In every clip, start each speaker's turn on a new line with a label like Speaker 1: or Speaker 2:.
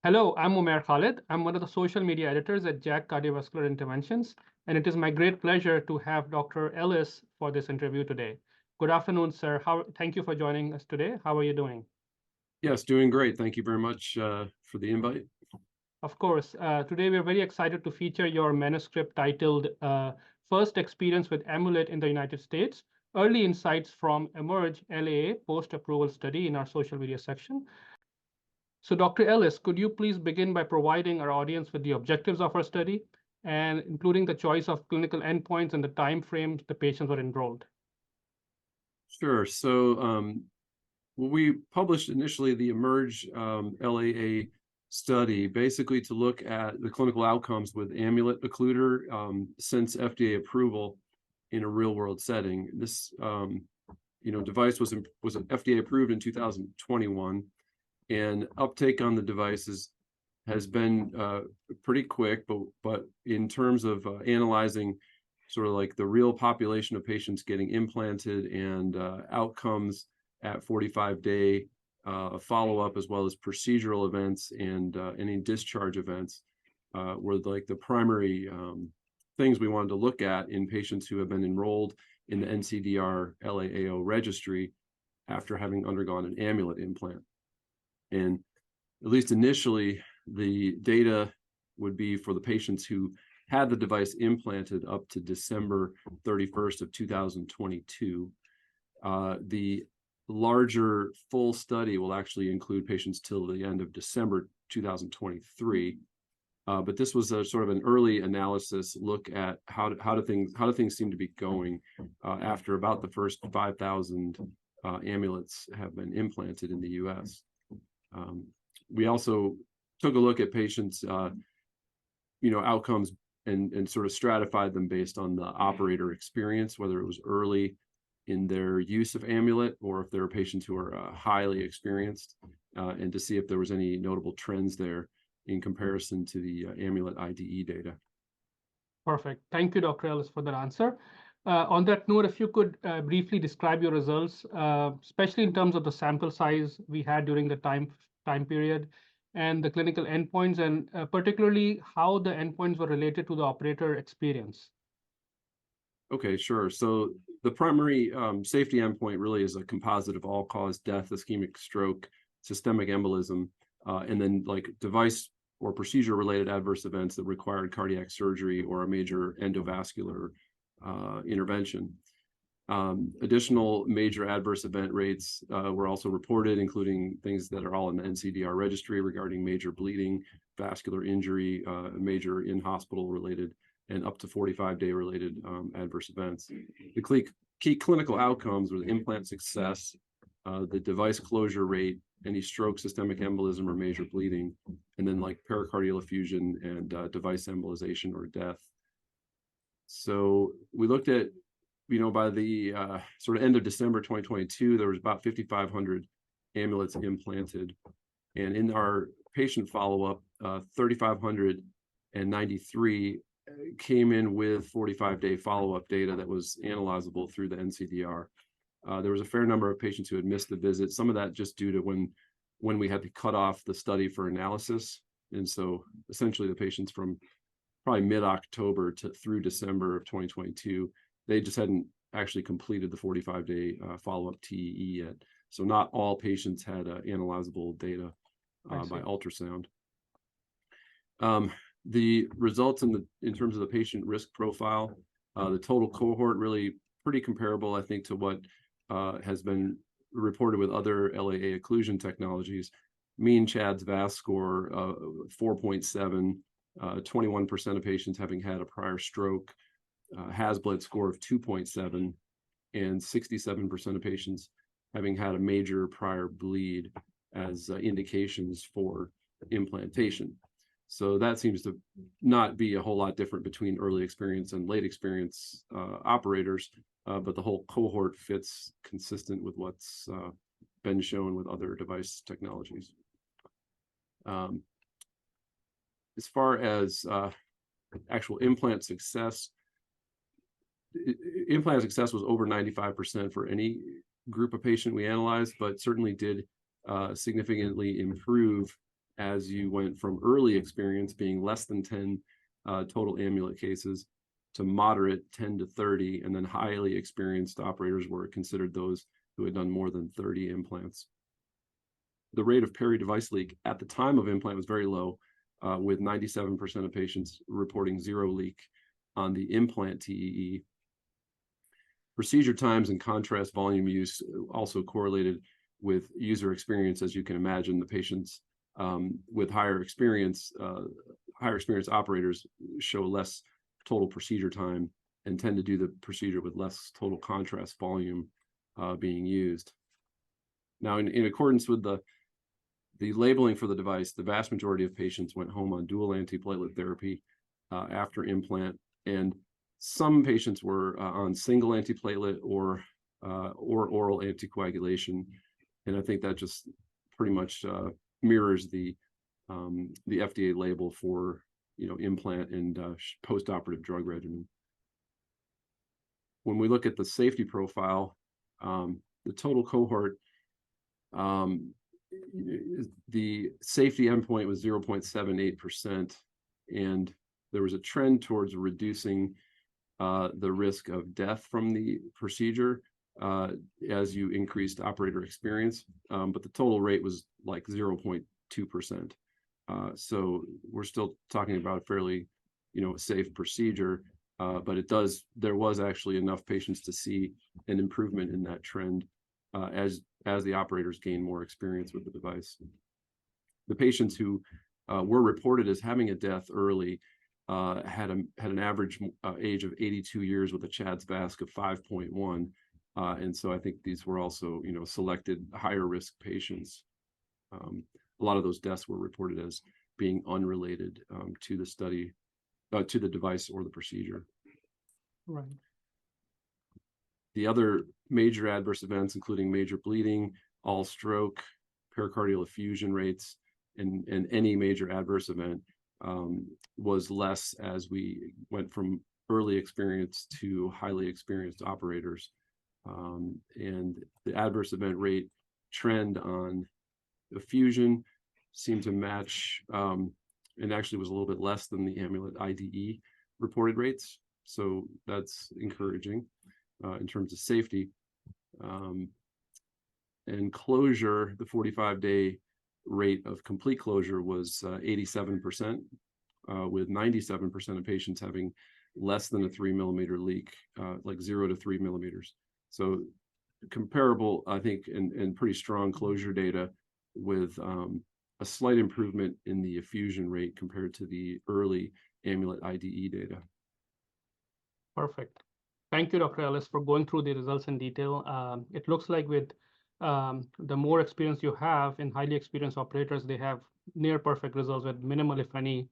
Speaker 1: Hello, I'm Umair Khalid. I'm one of the social media editors at JACC Cardiovascular Interventions, and it is my great pleasure to have Dr. Ellis for this interview today. Good afternoon, sir. Thank you for joining us today. How are you doing?
Speaker 2: Yes, doing great. Thank you very much for the invite.
Speaker 1: Of course, today we're very excited to feature your manuscript titled First Experience with Amulet in the United States, Early Insights from Emerge LAA Post-Approval Study in our social media section. So Dr. Ellis, could you please begin by providing our audience with the objectives of our study and including the choice of clinical endpoints and the time frames the patients were enrolled?
Speaker 2: Sure. So we published initially the Emerge LAA study, basically to look at the clinical outcomes with Amulet occluder since FDA approval in a real-world setting. This device was FDA approved in 2021, and uptake on the devices has been pretty quick, but in terms of analyzing sort of like the real population of patients getting implanted and outcomes at 45-day follow-up, as well as procedural events and any discharge events, were like the primary things we wanted to look at in patients who have been enrolled in the NCDR LAAO registry after having undergone an Amulet implant. And at least initially, the data would be for the patients who had the device implanted up to December 31st of 2022. The larger full study will actually include patients till the end of December 2023. But this was a sort of an early analysis look at how do things seem to be going after about the first 5,000 amulets have been implanted in the U.S. We also took a look at patients' outcomes and sort of stratified them based on the operator experience, whether it was early in their use of Amulet or if there are patients who are highly experienced, and to see if there was any notable trends there in comparison to the Amulet IDE data.
Speaker 1: Perfect. Thank you, Dr. Ellis, for that answer. On that note, if you could briefly describe your results, especially in terms of the sample size we had during the time period and the clinical endpoints, and particularly how the endpoints were related to the operator experience.
Speaker 2: Okay, sure. So the primary safety endpoint really is a composite of all-cause death, ischemic stroke, systemic embolism, and then like device or procedure-related adverse events that required cardiac surgery or a major endovascular intervention. Additional major adverse event rates were also reported, including things that are all in the NCDR registry regarding major bleeding, vascular injury, major in-hospital related, and up to 45-day related adverse events. The key clinical outcomes were the implant success, the device closure rate, any stroke, systemic embolism, or major bleeding, and then like pericardial effusion and device embolization or death. So we looked at, by the sort of end of December 2022, there was about 5,500 amulets implanted. And in our patient follow-up, 3,593 came in with 45-day follow-up data that was analyzable through the NCDR. There was a fair number of patients who had missed the visit, some of that just due to when we had to cut off the study for analysis. And so essentially the patients from probably mid-October through December of 2022, they just hadn't actually completed the 45-day follow-up TEE yet. So not all patients had analyzable data by ultrasound. The results in terms of the patient risk profile, the total cohort really pretty comparable, I think, to what has been reported with other LAA occlusion technologies. Mean CHADS VAS score 4.7, 21% of patients having had a prior stroke, Hasbled score of 2.7, and 67% of patients having had a major prior bleed as indications for implantation. So that seems to not be a whole lot different between early experience and late experience operators, but the whole cohort fits consistent with what's been shown with other device technologies. As far as actual implant success was over 95% for any group of patient we analyzed, but certainly did significantly improve as you went from early experience being less than 10 total Amulet cases to moderate 10 to 30, and then highly experienced operators were considered those who had done more than 30 implants. The rate of peri-device leak at the time of implant was very low, with 97% of patients reporting zero leak on the implant TEE. Procedure times and contrast volume use also correlated with user experience. As you can imagine, the patients with higher experience operators show less total procedure time and tend to do the procedure with less total contrast volume being used. Now, in accordance with the labeling for the device, the vast majority of patients went home on dual antiplatelet therapy after implant, and some patients were on single antiplatelet or oral anticoagulation, and I think that just pretty much mirrors the FDA label for implant and post-operative drug regimen. When we look at the safety profile, the total cohort, the safety endpoint was 0.78%, and there was a trend towards reducing the risk of death from the procedure as you increased operator experience, but the total rate was like 0.2%. So we're still talking about a fairly, safe procedure, but there was actually enough patients to see an improvement in that trend as the operators gain more experience with the device. The patients who were reported as having a death early had an average age of 82 years with a CHA2DS2-VASc of 5.1, and so I think these were also selected higher risk patients. A lot of those deaths were reported as being unrelated to the study, to the device or the procedure.
Speaker 1: Right.
Speaker 2: The other major adverse events, including major bleeding, all stroke, pericardial effusion rates, and any major adverse event was less as we went from early experience to highly experienced operators. And the adverse event rate trend on effusion seemed to match, and actually was a little bit less than the Amulet IDE reported rates. So that's encouraging in terms of safety. And closure, the 45-day rate of complete closure was 87%, with 97% of patients having less than a 3 millimeter leak, like 0 to 3 millimeters. So comparable, I think, and pretty strong closure data with a slight improvement in the effusion rate compared to the early Amulet IDE data.
Speaker 1: Perfect. Thank you, Dr. Ellis, for going through the results in detail. It looks like with the more experience you have in highly experienced operators, they have near perfect results with minimal, if any,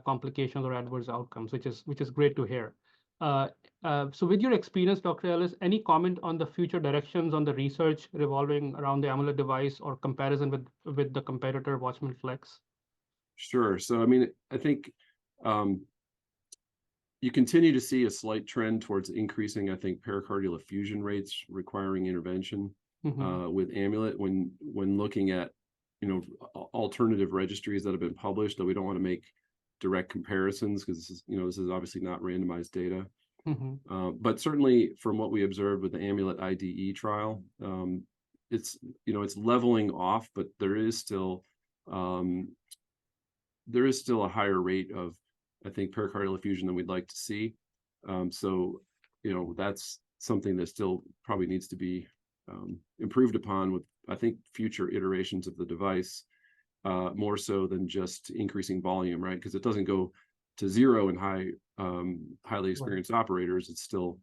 Speaker 1: complications or adverse outcomes, which is great to hear. So with your experience, Dr. Ellis, any comment on the future directions on the research revolving around the Amulet device or comparison with the competitor Watchman Flex?
Speaker 2: Sure. So, I mean, I think you continue to see a slight trend towards increasing, I think, pericardial effusion rates requiring intervention with Amulet when looking at, alternative registries that have been published, though we don't want to make direct comparisons because this is obviously not randomized data. But certainly from what we observed with the Amulet IDE trial, it's leveling off, but there is still a higher rate of, I think, pericardial effusion than we'd like to see. So that's something that still probably needs to be improved upon with, I think, future iterations of the device, more so than just increasing volume, right? Because it doesn't go to zero in highly experienced operators. It's still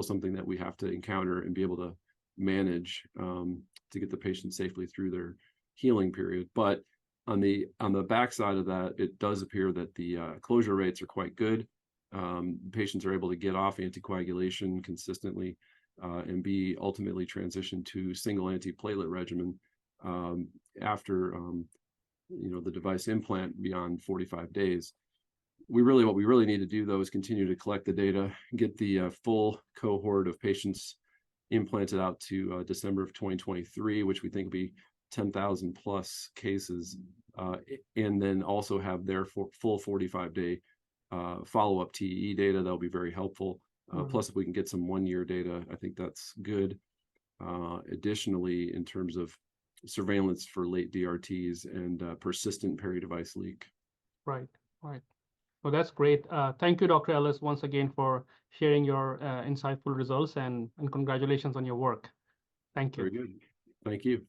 Speaker 2: something that we have to encounter and be able to manage to get the patient safely through their healing period. But on the backside of that, it does appear that the closure rates are quite good. Patients are able to get off anticoagulation consistently and be ultimately transitioned to single antiplatelet regimen after the device implant beyond 45 days. What we really need to do, though, is continue to collect the data, get the full cohort of patients implanted out to December of 2023, which we think will be 10,000 plus cases, and then also have their full 45-day follow-up TEE data. That'll be very helpful. Plus, if we can get some 1-year data, I think that's good. Additionally, in terms of surveillance for late DRTs and persistent peri-device leak.
Speaker 1: Right, right. Well, that's great. Thank you, Dr. Ellis, once again for sharing your insightful results, and congratulations on your work. Thank you.
Speaker 2: Very good. Thank you.